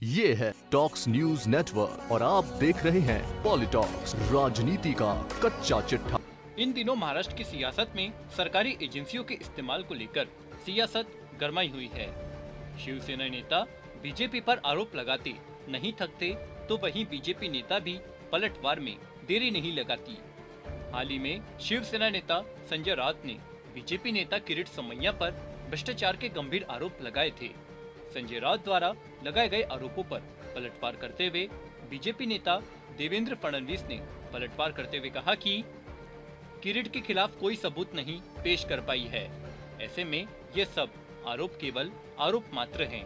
ये है talks news network और आप देख रहे हैं पॉलिटॉक्स, राजनीति का कच्चा चिट्ठा। इन दिनों महाराष्ट्र की सियासत में सरकारी एजेंसियों के इस्तेमाल को लेकर सियासत गरमाई हुई है। शिवसेना नेता बीजेपी पर आरोप लगाते नहीं थकते, तो वहीं बीजेपी नेता भी पलटवार में देरी नहीं लगाती। हाल ही में शिवसेना नेता संजय राउत ने बीजेपी नेता किरीट सोमैया पर भ्रष्टाचार के गंभीर आरोप लगाए थे। संजय राउत द्वारा लगाए गए आरोपों पर पलटवार करते हुए बीजेपी नेता देवेंद्र फडणवीस ने पलटवार करते हुए कहा कि किरीट के खिलाफ कोई सबूत नहीं पेश कर पाई है। ऐसे में ये सब आरोप केवल आरोप मात्र हैं।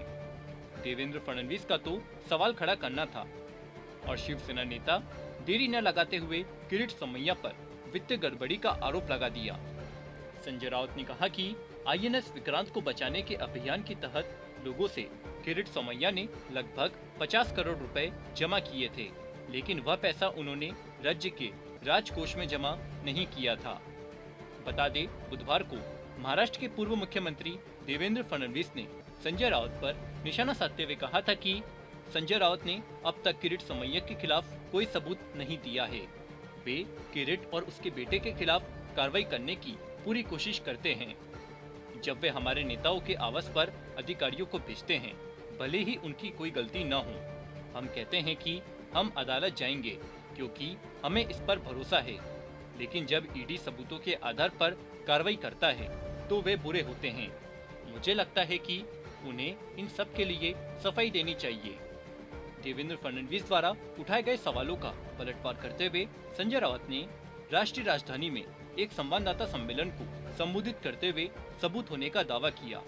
देवेंद्र फडणवीस का तो सवाल खड़ा करना था और शिवसेना नेता देरी न लगाते हुए किरीट सोमैया पर वित्तीय गड़बड़ी का आरोप लगा दिया। संजय राउत ने कहा कि आईएनएस विक्रांत को बचाने के अभियान के तहत लोगों से किरीट सोमैया ने लगभग 50 करोड़ रुपए जमा किए थे, लेकिन वह पैसा उन्होंने राज्य के राजकोष में जमा नहीं किया था। बता दें, बुधवार को महाराष्ट्र के पूर्व मुख्यमंत्री देवेंद्र फडणवीस ने संजय राउत पर निशाना साधते हुए कहा था कि संजय राउत ने अब तक किरीट सोमैया के खिलाफ कोई सबूत नहीं दिया है। वे किरीट और उसके बेटे के खिलाफ कार्रवाई करने की पूरी कोशिश करते हैं। जब वे हमारे नेताओं के आवास पर अधिकारियों को भेजते हैं, भले ही उनकी कोई गलती न हो, हम कहते हैं कि हम अदालत जाएंगे क्योंकि हमें इस पर भरोसा है। लेकिन जब ईडी सबूतों के आधार पर कार्रवाई करता है तो वे बुरे होते हैं। मुझे लगता है कि उन्हें इन सब के लिए सफाई देनी चाहिए। देवेंद्र फडणवीस द्वारा उठाए गए सवालों का पलटवार करते हुए संजय राउत ने राष्ट्रीय राजधानी में एक संवाददाता सम्मेलन को संबोधित करते हुए सबूत होने का दावा किया।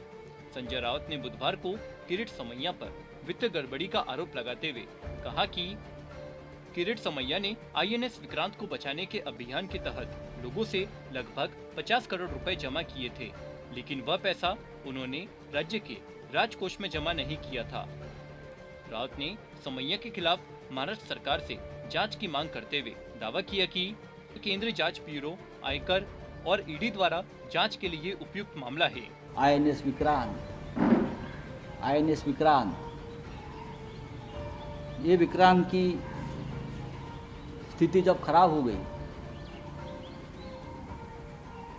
संजय राउत ने बुधवार को किरीट सोमैया पर वित्तीय गड़बड़ी का आरोप लगाते हुए कहा कि किरीट सोमैया ने आईएनएस विक्रांत को बचाने के अभियान के तहत लोगों से लगभग 50 करोड़ रुपए जमा किए थे, लेकिन वह पैसा उन्होंने राज्य के राजकोष में जमा नहीं किया था। राउत ने सोमैया के खिलाफ महाराष्ट्र सरकार से जांच की मांग करते हुए दावा किया कि केंद्रीय जांच ब्यूरो, आयकर और ईडी द्वारा जांच के लिए उपयुक्त मामला है। आईएनएस विक्रांत, ये विक्रांत की स्थिति जब खराब हो गई,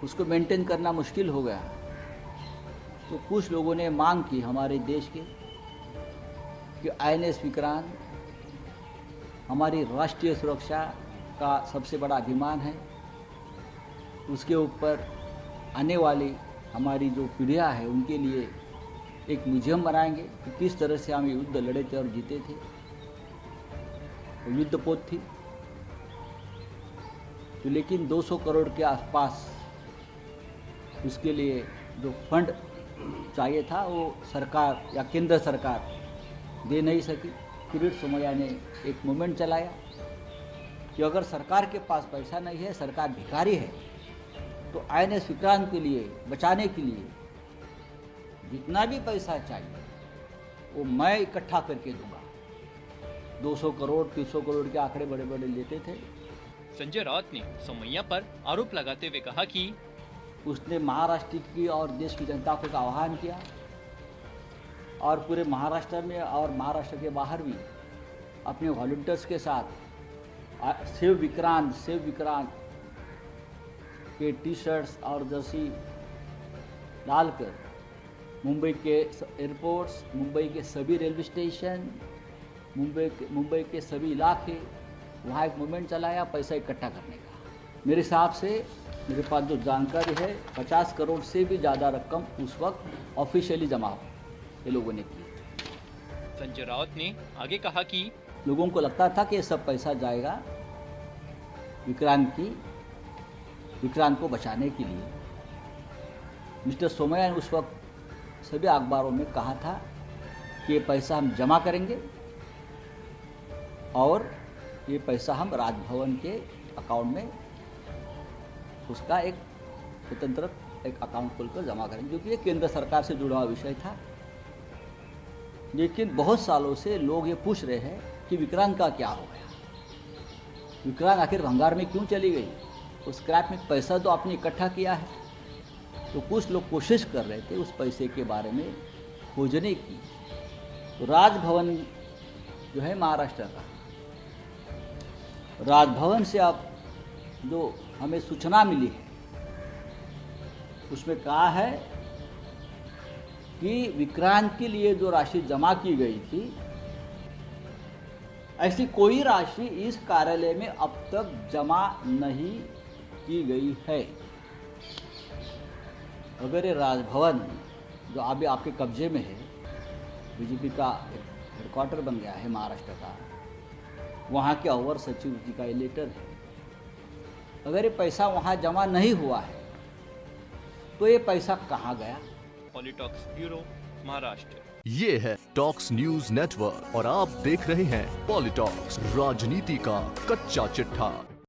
उसको मेंटेन करना मुश्किल हो गया, तो कुछ लोगों ने मांग की हमारे देश के कि आईएनएस विक्रांत हमारी राष्ट्रीय सुरक्षा का सबसे बड़ा अभिमान है, उसके ऊपर आने वाली हमारी जो पीढ़ियाँ है उनके लिए एक म्यूजियम बनाएंगे कि किस तरह से हम युद्ध लड़े थे और जीते थे। वो युद्धपोत थी, तो लेकिन 200 करोड़ के आसपास उसके लिए जो फंड चाहिए था वो सरकार या केंद्र सरकार दे नहीं सकी। किरीट सोमैया ने एक मूवमेंट चलाया कि अगर सरकार के पास पैसा नहीं है, सरकार भिखारी है, तो आईएनएस विक्रांत के लिए बचाने के लिए जितना भी पैसा चाहिए वो मैं इकट्ठा करके दूंगा। 200 करोड़ 300 करोड़ के आंकड़े बड़े बड़े लेते थे। संजय राउत ने सोमैया पर आरोप लगाते हुए कहा कि उसने महाराष्ट्र की और देश की जनता को आह्वान किया और पूरे महाराष्ट्र में और महाराष्ट्र के बाहर भी अपने वॉलंटियर्स के साथ सेव विक्रांत के टी शर्ट्स और जर्सी डालकर मुंबई के एयरपोर्ट्स, मुंबई के सभी रेलवे स्टेशन, मुंबई के सभी इलाके, वहाँ एक मूवमेंट चलाया पैसा इकट्ठा करने का। मेरे हिसाब से मेरे पास जो जानकारी है 50 करोड़ से भी ज़्यादा रकम उस वक्त ऑफिशियली जमा ये लोगों ने की। संजय राउत ने आगे कहा कि लोगों को लगता था कि ये सब पैसा जाएगा विक्रांत को बचाने के लिए। मिस्टर सोमैया ने उस वक्त सभी अखबारों में कहा था कि ये पैसा हम जमा करेंगे और ये पैसा हम राजभवन के अकाउंट में उसका एक स्वतंत्र एक अकाउंट खोलकर जमा करेंगे, क्योंकि ये केंद्र सरकार से जुड़ा हुआ विषय था। लेकिन बहुत सालों से लोग ये पूछ रहे हैं कि विक्रांत का क्या हो गया, विक्रांत आखिर भंगार में क्यों चली गई। उस स्क्रैप में पैसा तो आपने इकट्ठा किया है, तो कुछ लोग कोशिश कर रहे थे उस पैसे के बारे में खोजने की। तो राजभवन जो है महाराष्ट्र का, राजभवन से अब जो हमें सूचना मिली है उसमें कहा है कि विक्रांत के लिए जो राशि जमा की गई थी, ऐसी कोई राशि इस कार्यालय में अब तक जमा नहीं की गई है। अगर ये राजभवन जो अभी आपके कब्जे में है, बीजेपी का हेडक्वार्टर बन गया है महाराष्ट्र का, वहाँ के अवर सचिव जी का ये लेटर है, अगर ये पैसा वहाँ जमा नहीं हुआ है तो ये पैसा कहाँ गया? पॉलिटॉक्स ब्यूरो, महाराष्ट्र। ये है टॉक्स न्यूज नेटवर्क और आप देख रहे हैं पॉलिटॉक्स, राजनीति का कच्चा चिट्ठा।